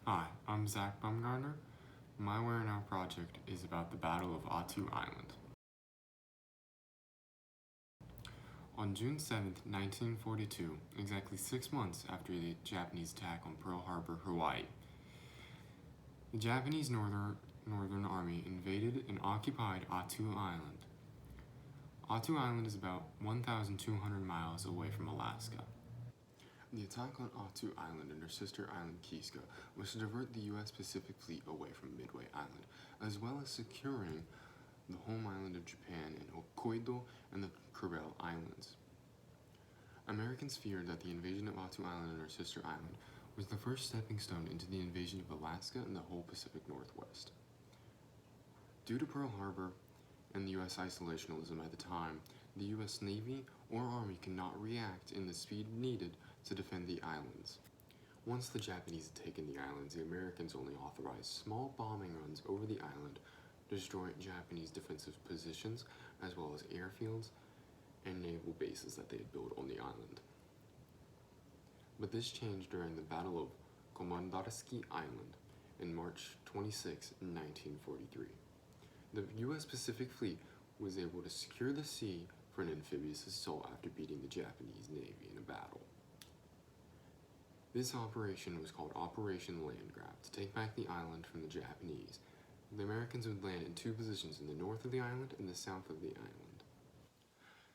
Hi, I'm Zach Bumgarner. My Where Now project is about the Battle of Attu Island. On June 7, 1942, exactly 6 months after the Japanese attack on Pearl Harbor, Hawaii, the Japanese Northern Army invaded and occupied Attu Island. Attu Island is about 1,200 miles away from Alaska. The attack on Attu Island and her sister island Kiska was to divert the U.S. Pacific Fleet away from Midway Island, as well as securing the home island of Japan in Hokkaido and the Kuril Islands. Americans feared that the invasion of Attu Island and her sister island was the first stepping stone into the invasion of Alaska and the whole Pacific Northwest. Due to Pearl Harbor and the U.S. isolationism at the time, the U.S. Navy or Army could not react in the speed needed to defend the islands. Once the Japanese had taken the islands, the Americans only authorized small bombing runs over the island, destroying Japanese defensive positions as well as airfields and naval bases that they had built on the island. But this changed during the Battle of Komandorski Island in March 26, 1943. The U.S. Pacific Fleet was able to secure the sea for an amphibious assault after beating the Japanese Navy in a battle. This operation was called Operation Landgrab, to take back the island from the Japanese. The Americans would land in two positions, in the north of the island and the south of the island.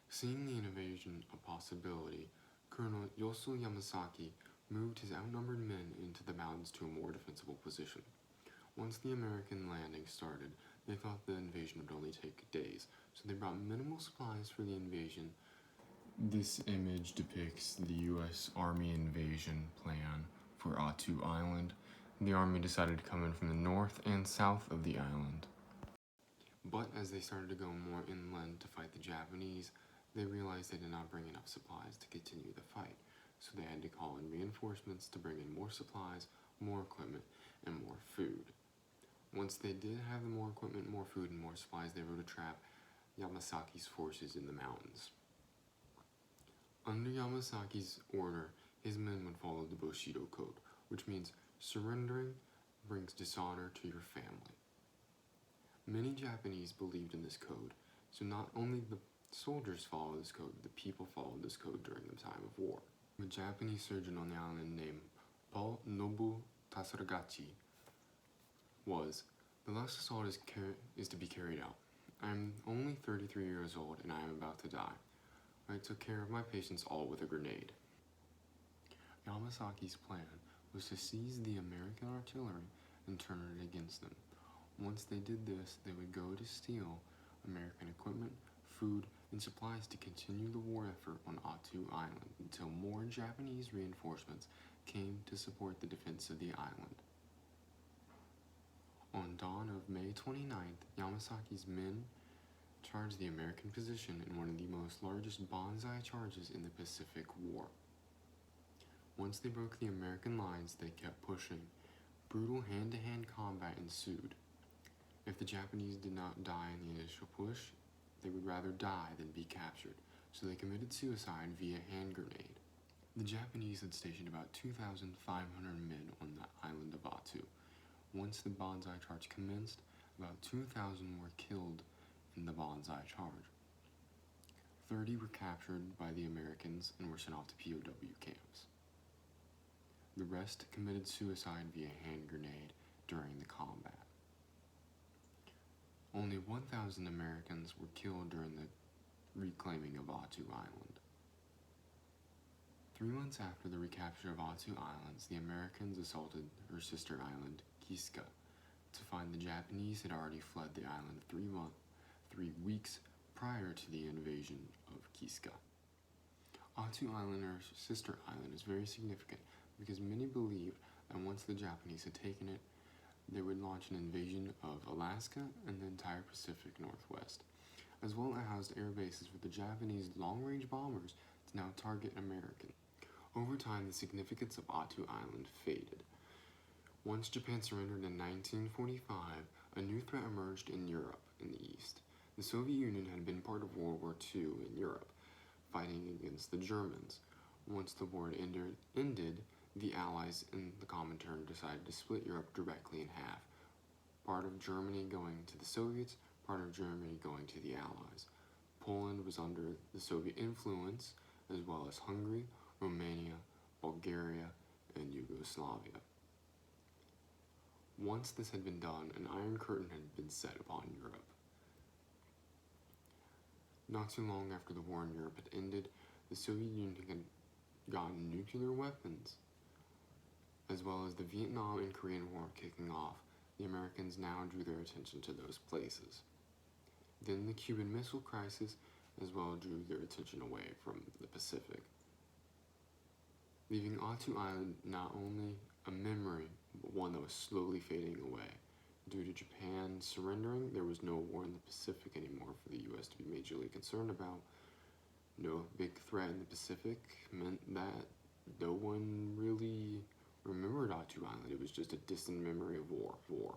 Seeing the invasion a possibility, Colonel Yosu Yamasaki moved his outnumbered men into the mountains to a more defensible position. Once the American landing started, they thought the invasion would only take days, so they brought minimal supplies for the invasion. This image depicts the U.S. Army invasion plan for Attu Island. The Army decided to come in from the north and south of the island. But as they started to go more inland to fight the Japanese, they realized they did not bring enough supplies to continue the fight, so they had to call in reinforcements to bring in more supplies, more equipment, and more food. Once they did have the more equipment, more food, and more supplies, they wrote to trap Yamasaki's forces in the mountains. Under Yamasaki's order, his men would follow the Bushido Code, which means surrendering brings dishonor to your family. Many Japanese believed in this code, so not only the soldiers followed this code, the people followed this code during the time of war. A Japanese surgeon on the island named Paul Nobu Tasaragachi was, "The last assault is to be carried out. I am only 33 years old and I am about to die. I took care of my patients all with a grenade." Yamasaki's plan was to seize the American artillery and turn it against them. Once they did this, they would go to steal American equipment, food, and supplies to continue the war effort on Attu Island until more Japanese reinforcements came to support the defense of the island. On dawn of May 29th, Yamasaki's men charged the American position in one of the most largest banzai charges in the Pacific War. Once they broke the American lines, they kept pushing. Brutal hand-to-hand combat ensued. If the Japanese did not die in the initial push, they would rather die than be captured, so they committed suicide via hand grenade. The Japanese had stationed about 2,500 men on the island of Attu. Once the banzai charge commenced, about 2,000 were killed in the banzai charge. 30 were captured by the Americans and were sent off to POW camps. The rest committed suicide via hand grenade during the combat. Only 1,000 Americans were killed during the reclaiming of Attu Island. 3 months after the recapture of Attu Islands, the Americans assaulted her sister island, Kiska, to find the Japanese had already fled the island 3 weeks prior to the invasion of Kiska. Attu Island, or sister island, is very significant because many believed that once the Japanese had taken it, they would launch an invasion of Alaska and the entire Pacific Northwest, as well as housed air bases for the Japanese long-range bombers to now target Americans. Over time, the significance of Attu Island faded. Once Japan surrendered in 1945, a new threat emerged in Europe in the East. The Soviet Union had been part of World War II in Europe, fighting against the Germans. Once the war ended, the Allies in the Comintern decided to split Europe directly in half, part of Germany going to the Soviets, part of Germany going to the Allies. Poland was under the Soviet influence, as well as Hungary, Romania, Bulgaria, and Yugoslavia. Once this had been done, an Iron Curtain had been set upon Europe. Not too long after the war in Europe had ended, the Soviet Union had gotten nuclear weapons. As well as the Vietnam and Korean War kicking off, the Americans now drew their attention to those places. Then the Cuban Missile Crisis as well drew their attention away from the Pacific, leaving Attu Island not only a memory, but one that was slowly fading away. Due to Japan surrendering, there was no war in the Pacific anymore for the US to be majorly concerned about. No big threat in the Pacific meant that no one really remembered Attu Island. It was just a distant memory of war.